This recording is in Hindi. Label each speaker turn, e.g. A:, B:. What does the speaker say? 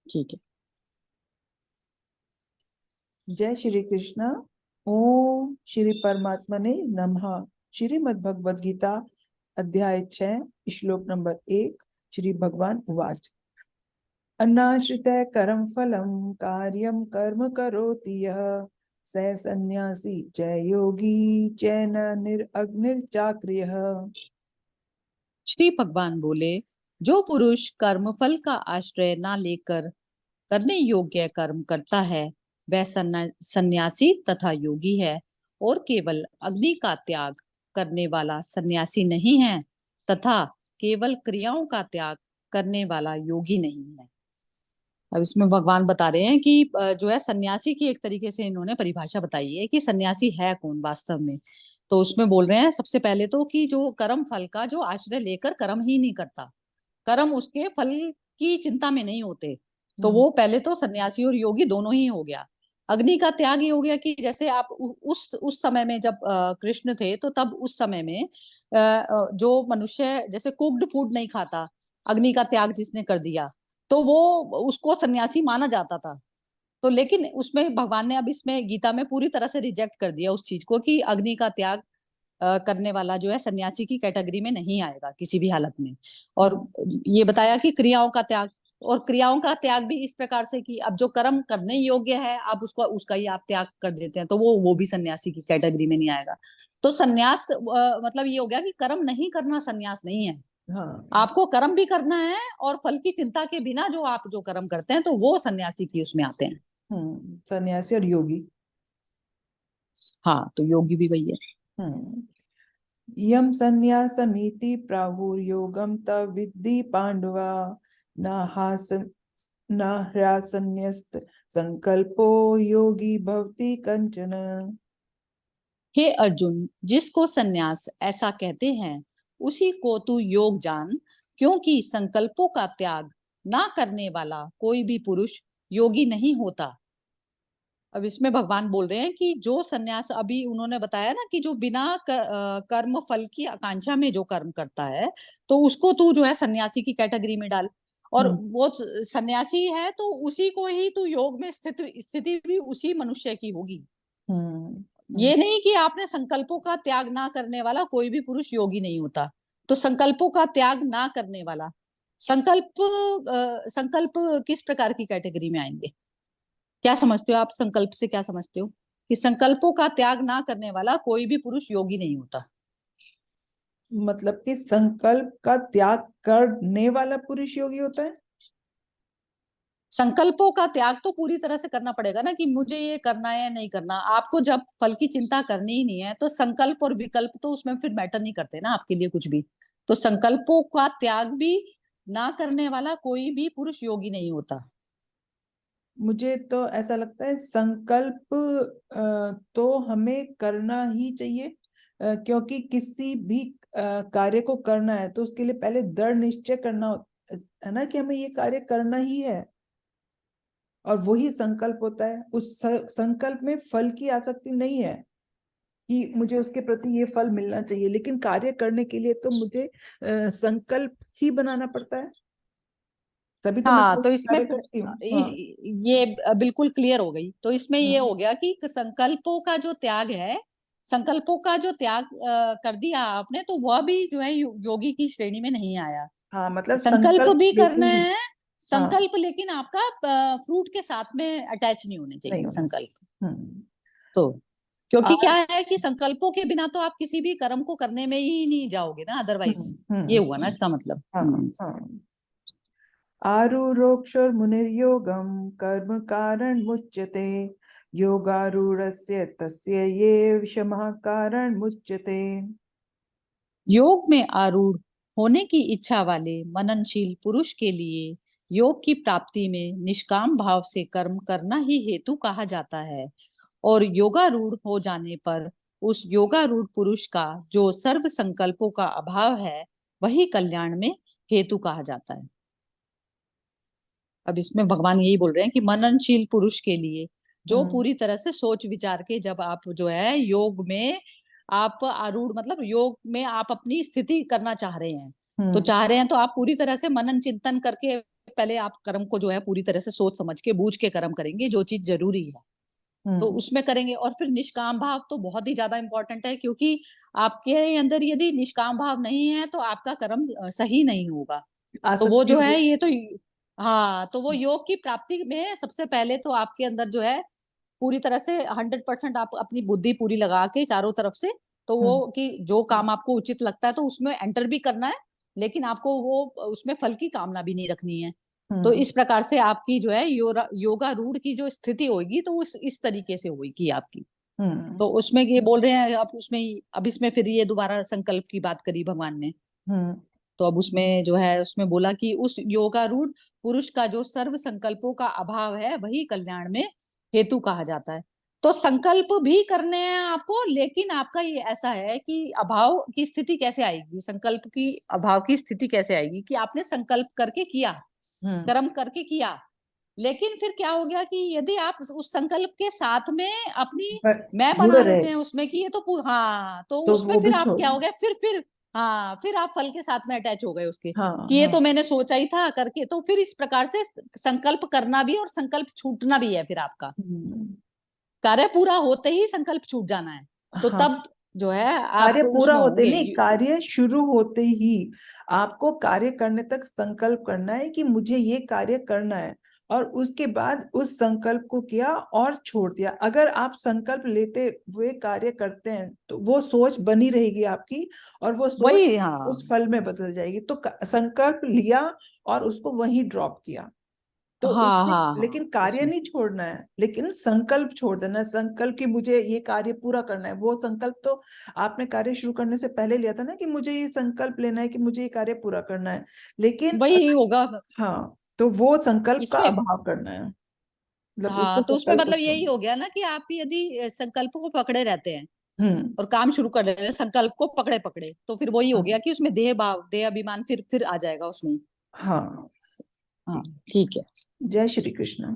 A: ठीक है।
B: जय श्री कृष्ण। ओम श्री परमात्मने नमः। श्रीमद् भगवद गीता अध्याय 6 श्लोक नंबर 1। श्री भगवान उवाच अन्नाश्रितः कर्म फलम कार्यम कर्म करोति यः स सन्यासी च योगी च न निरग्निर्चाक्रियः।
A: श्री भगवान बोले, जो पुरुष कर्मफल का आश्रय ना लेकर करने योग्य कर्म करता है वह सन्यासी तथा योगी है, और केवल अग्नि का त्याग करने वाला सन्यासी नहीं है तथा केवल क्रियाओं का त्याग करने वाला योगी नहीं है। अब इसमें भगवान बता रहे हैं कि जो है सन्यासी की एक तरीके से इन्होंने परिभाषा बताई है कि सन्यासी है कौन वास्तव में। तो उसमें बोल रहे हैं सबसे पहले तो कि जो कर्म फल का जो आश्रय लेकर कर्म ही नहीं करता, कर्म उसके फल की चिंता में नहीं होते, तो वो पहले तो सन्यासी और योगी दोनों ही हो गया। अग्नि का त्याग ही हो गया कि जैसे आप उस समय में जब कृष्ण थे तो तब उस समय में जो मनुष्य जैसे कुक्ड फूड नहीं खाता, अग्नि का त्याग जिसने कर दिया तो वो उसको सन्यासी माना जाता था। तो लेकिन उसमें भगवान ने अब इसमें गीता में पूरी तरह से रिजेक्ट कर दिया उस चीज को कि अग्नि का त्याग करने वाला जो है सन्यासी की कैटेगरी में नहीं आएगा किसी भी हालत में। और ये बताया कि क्रियाओं का त्याग, और क्रियाओं का त्याग भी इस प्रकार से कि अब जो कर्म करने योग्य है आप उसको उसका ही आप त्याग कर देते हैं तो वो भी सन्यासी की कैटेगरी में नहीं आएगा। तो सन्यास मतलब ये हो गया कि कर्म नहीं करना सन्यास नहीं है।
B: हाँ।
A: आपको कर्म भी करना है और फल की चिंता के बिना जो आप जो कर्म करते हैं तो वो सन्यासी की उसमें आते हैं।
B: सन्यासी और योगी।
A: हाँ, तो योगी भी वही है।
B: हम्म। यम संन्यासमिति प्राहुर्योगम तव विद्धि पांडवा न हास न ह्यासन्यस्त संकल्पो योगी भवति कंचन।
A: हे अर्जुन, जिसको सन्यास ऐसा कहते हैं उसी को तू योग जान, क्योंकि संकल्पों का त्याग ना करने वाला कोई भी पुरुष योगी नहीं होता। अब इसमें भगवान बोल रहे हैं कि जो सन्यास अभी उन्होंने बताया ना कि जो बिना कर्म फल की आकांक्षा में जो कर्म करता है तो उसको तू जो है सन्यासी की कैटेगरी में डाल। और वो सन्यासी है तो उसी को ही तू योग में स्थिति भी उसी मनुष्य की होगी। ये नहीं कि आपने संकल्पों का त्याग ना करने वाला कोई भी पुरुष योगी नहीं होता। तो संकल्पों का त्याग ना करने वाला, संकल्प किस प्रकार की कैटेगरी में आएंगे? क्या समझते हो आप संकल्प से? क्या समझते हो कि संकल्पों का त्याग ना करने वाला कोई भी पुरुष योगी नहीं होता?
B: मतलब कि संकल्प का त्याग करने वाला पुरुष योगी होता है।
A: संकल्पों का त्याग तो पूरी तरह से करना पड़ेगा ना कि मुझे ये करना है या नहीं करना। आपको जब फल की चिंता करनी ही नहीं है तो संकल्प और विकल्प तो उसमें फिर मैटर नहीं करते ना आपके लिए कुछ भी। तो संकल्पों का त्याग भी ना करने वाला कोई भी पुरुष योगी नहीं होता।
B: मुझे तो ऐसा लगता है संकल्प तो हमें करना ही चाहिए, क्योंकि किसी भी कार्य को करना है तो उसके लिए पहले दृढ़ निश्चय करना है ना कि हमें ये कार्य करना ही है, और वही संकल्प होता है। उस संकल्प में फल की आसक्ति नहीं है कि मुझे उसके प्रति ये फल मिलना चाहिए, लेकिन कार्य करने के लिए तो मुझे संकल्प ही बनाना पड़ता है, तभी तो मैं
A: हाँ,
B: कोई
A: तो इसमें
B: कार्य करती हूँ। हाँ।
A: ये बिल्कुल क्लियर हो गई। तो इसमें ये
B: हाँ।
A: हो गया कि संकल्पों का जो त्याग है, संकल्पों का जो त्याग कर दिया आपने तो वह भी जो है योगी की श्रेणी में नहीं आया।
B: हाँ, मतलब
A: संकल्प
B: संकल्प
A: भी
B: लेते
A: करना
B: ही।
A: है,
B: हाँ।
A: संकल्प लेकिन आपका फ्रूट के साथ में अटैच नहीं होने
B: नहीं
A: चाहिए
B: होना
A: संकल्प।
B: चाहिए। हम्म।
A: तो क्योंकि क्या
B: आज।
A: है कि संकल्पों के बिना तो आप किसी भी कर्म को करने में ही नहीं जाओगे ना अदरवाइज। ये हुआ ना
B: हम्म।
A: इसका मतलब।
B: हाँ। हाँ। आरुरोक्षोर्मुनिर्योगं कर्म कारण मुच्यते योगारूढ़स्य तस्य ये शमः कारण मुच्यते।
A: योग में आरूढ़ होने की इच्छा वाले मननशील पुरुष के लिए योग की प्राप्ति में निष्काम भाव से कर्म करना ही हेतु कहा जाता है, और योगारूढ़ हो जाने पर उस योगारूढ़ पुरुष का जो सर्व संकल्पों का अभाव है वही कल्याण में हेतु कहा जाता है। अब इसमें भगवान यही बोल रहे हैं कि मननशील पुरुष के लिए जो पूरी तरह से सोच विचार के जब आप जो है योग में आप आरूढ़ मतलब योग में आप अपनी स्थिति करना चाह रहे हैं, तो
B: हम्म।
A: चाह रहे हैं तो आप पूरी तरह से मनन चिंतन करके पहले आप कर्म को जो है पूरी तरह से सोच समझ के बूझ के कर्म करेंगे, जो चीज जरूरी है तो उसमें करेंगे। और फिर निष्काम भाव तो बहुत ही ज्यादा इंपॉर्टेंट है, क्योंकि आपके अंदर यदि निष्काम भाव नहीं है तो आपका कर्म सही नहीं होगा। तो वो
B: आसक्ति
A: जो
B: हो।
A: है ये तो, हाँ, तो वो योग की प्राप्ति में सबसे पहले तो आपके अंदर जो है पूरी तरह से 100% आप अपनी बुद्धि पूरी लगा के चारों तरफ से, तो वो कि जो काम आपको उचित लगता है तो उसमें एंटर भी करना है, लेकिन आपको वो उसमें फल की कामना भी नहीं रखनी है। तो इस प्रकार से आपकी जो है योगा रूढ़ की जो स्थिति होगी तो उस इस तरीके से होगी आपकी।
B: हम्म।
A: तो उसमें ये बोल रहे हैं, अब उसमें अब इसमें फिर ये दोबारा संकल्प की बात करी भगवान ने।
B: हम्म।
A: तो अब उसमें जो है उसमें बोला कि उस योगारूढ़ पुरुष का जो सर्व संकल्पों का अभाव है वही कल्याण में हेतु कहा जाता है। तो संकल्प भी करने हैं आपको, लेकिन आपका ये ऐसा है कि अभाव की स्थिति कैसे आएगी, संकल्प की अभाव की स्थिति कैसे आएगी कि आपने संकल्प करके किया, कर्म करके किया, लेकिन फिर क्या हो गया कि यदि आप उस संकल्प के साथ में अपनी मैं
B: जुड़े
A: बना
B: रहे
A: लेते हैं उसमें कि ये तो हाँ, तो
B: तो
A: उसमें
B: वो भी
A: फिर आप
B: छोड़।
A: क्या हो गया, फिर हाँ, फिर आप फल के साथ में अटैच हो गए उसके
B: हाँ
A: कि ये
B: हाँ।
A: तो मैंने सोचा ही था करके। तो फिर इस प्रकार से संकल्प करना भी और संकल्प छूटना भी है, फिर आपका
B: हम्म।
A: कार्य पूरा होते ही संकल्प छूट जाना है। तो
B: हाँ,
A: तब जो है आप
B: कार्य पूरा
A: उसमें
B: होते
A: होंगे।
B: नहीं, कार्य शुरू होते ही आपको कार्य करने तक संकल्प करना है कि मुझे ये कार्य करना है, और उसके बाद उस संकल्प को किया और छोड़ दिया। अगर आप संकल्प लेते हुए कार्य करते हैं तो वो सोच बनी रहेगी आपकी, और वो सोच
A: वही, हाँ,
B: उस फल में बदल जाएगी। तो संकल्प लिया और उसको वहीं ड्रॉप किया, तो
A: हाँ,
B: उसमें
A: हाँ, हाँ,
B: लेकिन कार्य
A: उसमें
B: नहीं छोड़ना है, लेकिन संकल्प छोड़ देना है। संकल्प कि मुझे ये कार्य पूरा करना है, वो संकल्प तो आपने कार्य शुरू करने से पहले लिया था ना, कि मुझे ये संकल्प लेना है कि मुझे ये कार्य पूरा करना है। लेकिन
A: वही होगा
B: हाँ, तो वो संकल्प का
A: इसमें।
B: अभाव करना है, मतलब उसको
A: हाँ, तो उसमें
B: संकल्प को
A: मतलब यही
B: छोड़ना।
A: हो गया ना कि आप यदि संकल्प को पकड़े रहते हैं
B: हम्म।
A: और काम शुरू कर रहे हैं संकल्प को पकड़े पकड़े, तो फिर वही हो
B: हाँ
A: गया कि उसमें देह भाव देह अभिमान फिर आ जाएगा उसमें।
B: हाँ।
A: हाँ, ठीक है।
B: जय श्री कृष्ण।